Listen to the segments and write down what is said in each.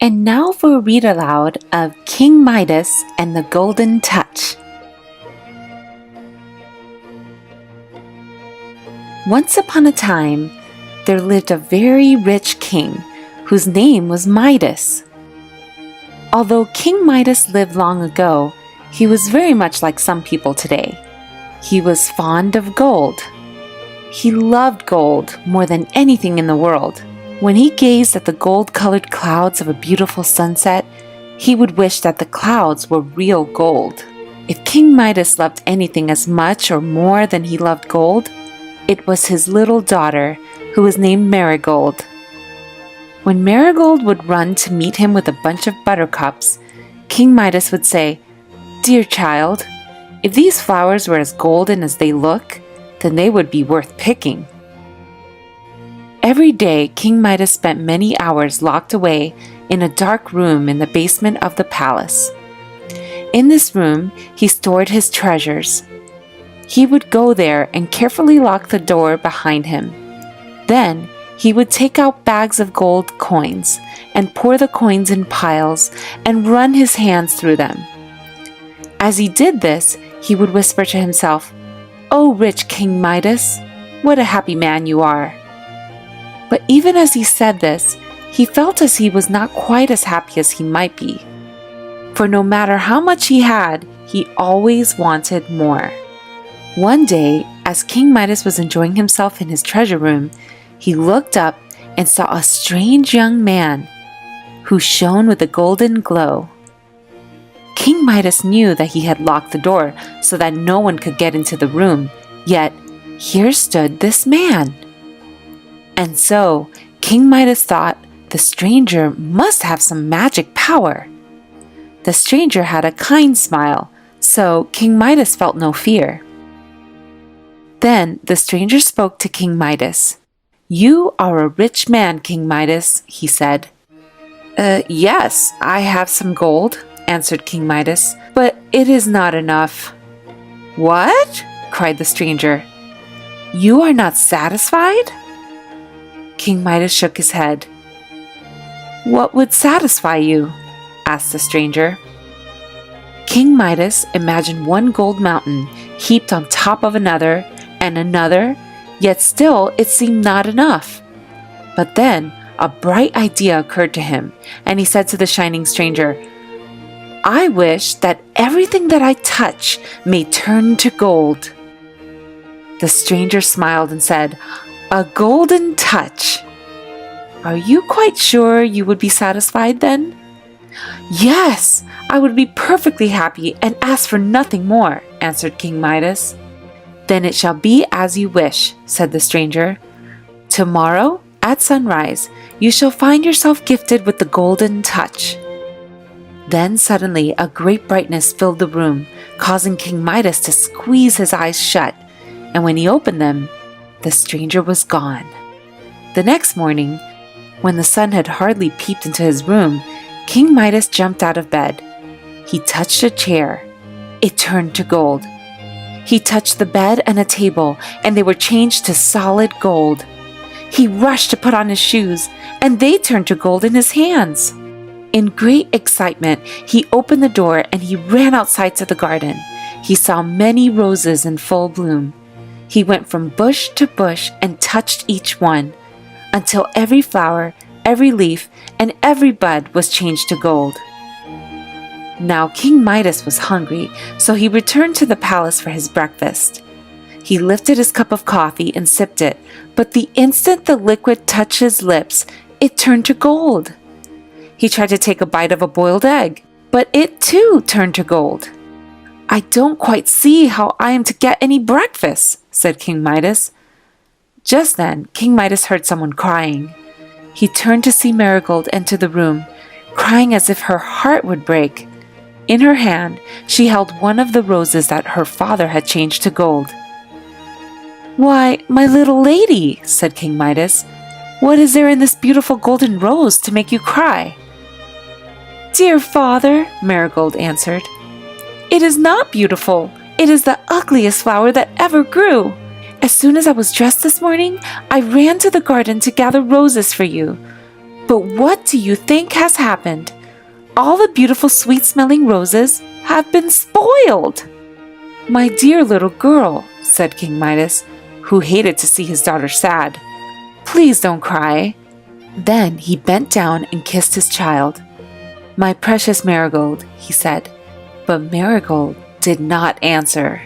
And now for a read aloud of King Midas and the Golden Touch. Once upon a time, there lived a very rich king whose name was Midas. Although King Midas lived long ago, he was very much like some people today. He was fond of gold. He loved gold more than anything in the world. When he gazed at the gold-colored clouds of a beautiful sunset, he would wish that the clouds were real gold. If King Midas loved anything as much or more than he loved gold, it was his little daughter, who was named Marigold. When Marigold would run to meet him with a bunch of buttercups, King Midas would say, "Dear child, if these flowers were as golden as they look, then they would be worth picking." Every day, King Midas spent many hours locked away in a dark room in the basement of the palace. In this room, he stored his treasures. He would go there and carefully lock the door behind him. Then, he would take out bags of gold coins and pour the coins in piles and run his hands through them. As he did this, he would whisper to himself, "Oh, rich King Midas, what a happy man you are." But even as he said this, he felt as he was not quite as happy as he might be. For no matter how much he had, he always wanted more. One day, as King Midas was enjoying himself in his treasure room, he looked up and saw a strange young man who shone with a golden glow. King Midas knew that he had locked the door so that no one could get into the room, yet here stood this man. And so, King Midas thought the stranger must have some magic power. The stranger had a kind smile, so King Midas felt no fear. Then the stranger spoke to King Midas. "You are a rich man, King Midas," he said. Yes, I have some gold," answered King Midas, "but it is not enough." "What?" cried the stranger. "You are not satisfied?" King Midas shook his head. "What would satisfy you?" asked the stranger. King Midas imagined one gold mountain heaped on top of another and another, yet still it seemed not enough. But then a bright idea occurred to him, and he said to the shining stranger, "I wish that everything that I touch may turn to gold." The stranger smiled and said, "A golden touch. Are you quite sure you would be satisfied then?" "Yes, I would be perfectly happy and ask for nothing more," answered King Midas. "Then it shall be as you wish," said the stranger. "Tomorrow, at sunrise, you shall find yourself gifted with the golden touch." Then suddenly a great brightness filled the room, causing King Midas to squeeze his eyes shut, and when he opened them, the stranger was gone. The next morning, when the sun had hardly peeped into his room, King Midas jumped out of bed. He touched a chair. It turned to gold. He touched the bed and a table, and they were changed to solid gold. He rushed to put on his shoes, and they turned to gold in his hands. In great excitement, he opened the door and he ran outside to the garden. He saw many roses in full bloom. He went from bush to bush and touched each one, until every flower, every leaf, and every bud was changed to gold. Now King Midas was hungry, so he returned to the palace for his breakfast. He lifted his cup of coffee and sipped it, but the instant the liquid touched his lips, it turned to gold. He tried to take a bite of a boiled egg, but it too turned to gold. "I don't quite see how I am to get any breakfast," said King Midas. Just then, King Midas heard someone crying. He turned to see Marigold enter the room, crying as if her heart would break. In her hand, she held one of the roses that her father had changed to gold. "Why, my little lady," said King Midas, "what is there in this beautiful golden rose to make you cry?" "Dear father," Marigold answered, "it is not beautiful. It is the ugliest flower that ever grew. As soon as I was dressed this morning, I ran to the garden to gather roses for you. But what do you think has happened? All the beautiful sweet-smelling roses have been spoiled." "My dear little girl," said King Midas, who hated to see his daughter sad, "please don't cry." Then he bent down and kissed his child. "My precious Marigold," he said, but Marigold did not answer.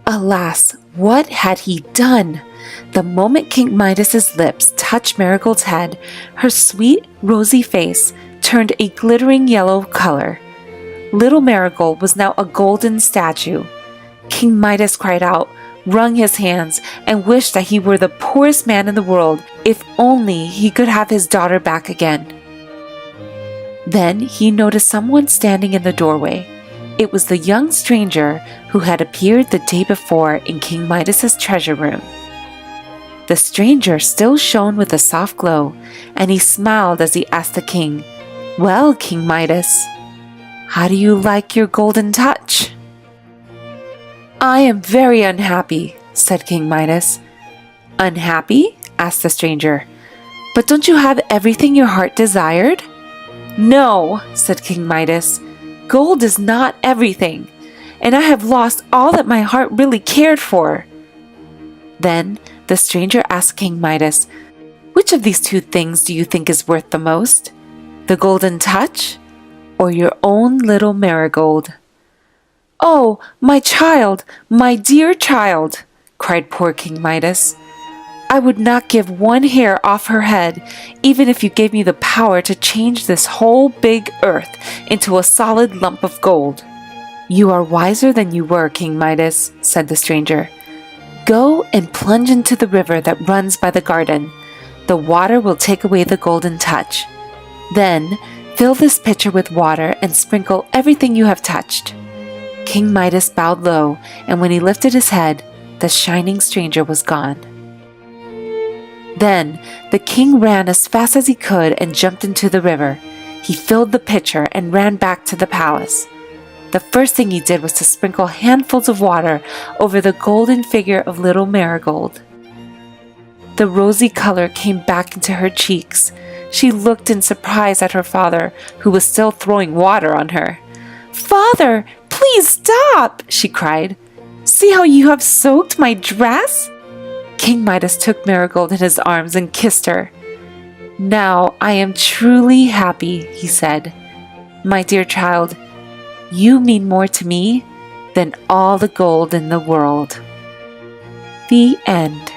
Alas, what had he done? The moment King Midas's lips touched Marigold's head, her sweet, rosy face turned a glittering yellow color. Little Marigold was now a golden statue. King Midas cried out, wrung his hands, and wished that he were the poorest man in the world, if only he could have his daughter back again. Then he noticed someone standing in the doorway. It was the young stranger who had appeared the day before in King Midas's treasure room. The stranger still shone with a soft glow, and he smiled as he asked the king, "Well, King Midas, how do you like your golden touch?" "I am very unhappy," said King Midas. "Unhappy?" asked the stranger. "But don't you have everything your heart desired?" "No," said King Midas. "Gold is not everything, and I have lost all that my heart really cared for." Then the stranger asked King Midas, "Which of these two things do you think is worth the most? The golden touch or your own little Marigold?" "Oh, my child, my dear child," cried poor King Midas. "I would not give one hair off her head, even if you gave me the power to change this whole big earth into a solid lump of gold." "You are wiser than you were, King Midas," said the stranger. "Go and plunge into the river that runs by the garden. The water will take away the golden touch. Then fill this pitcher with water and sprinkle everything you have touched." King Midas bowed low, and when he lifted his head, the shining stranger was gone. Then the king ran as fast as he could and jumped into the river. He filled the pitcher and ran back to the palace. The first thing he did was to sprinkle handfuls of water over the golden figure of little Marigold. The rosy color came back into her cheeks. She looked in surprise at her father, who was still throwing water on her. "Father, please stop!" she cried. "See how you have soaked my dress?" King Midas took Marigold in his arms and kissed her. "Now I am truly happy," he said. "My dear child, you mean more to me than all the gold in the world." The end.